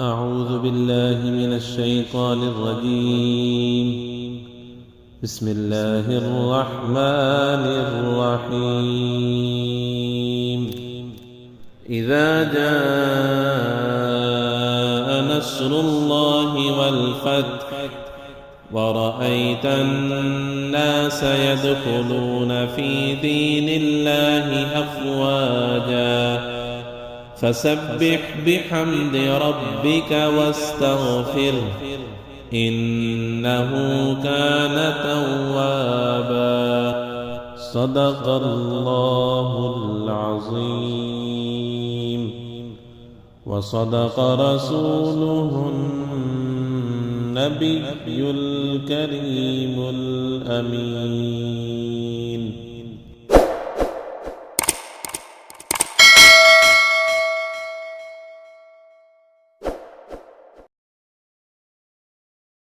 أعوذ بالله من الشيطان الرجيم. بسم الله الرحمن الرحيم. إذا جاء نصر الله والفتح ورأيت الناس يدخلون في دين الله أفواجا فسبح بحمد ربك واستغفره إنه كان توابا. صدق الله العظيم وصدق رسوله النبي الكريم الأمين.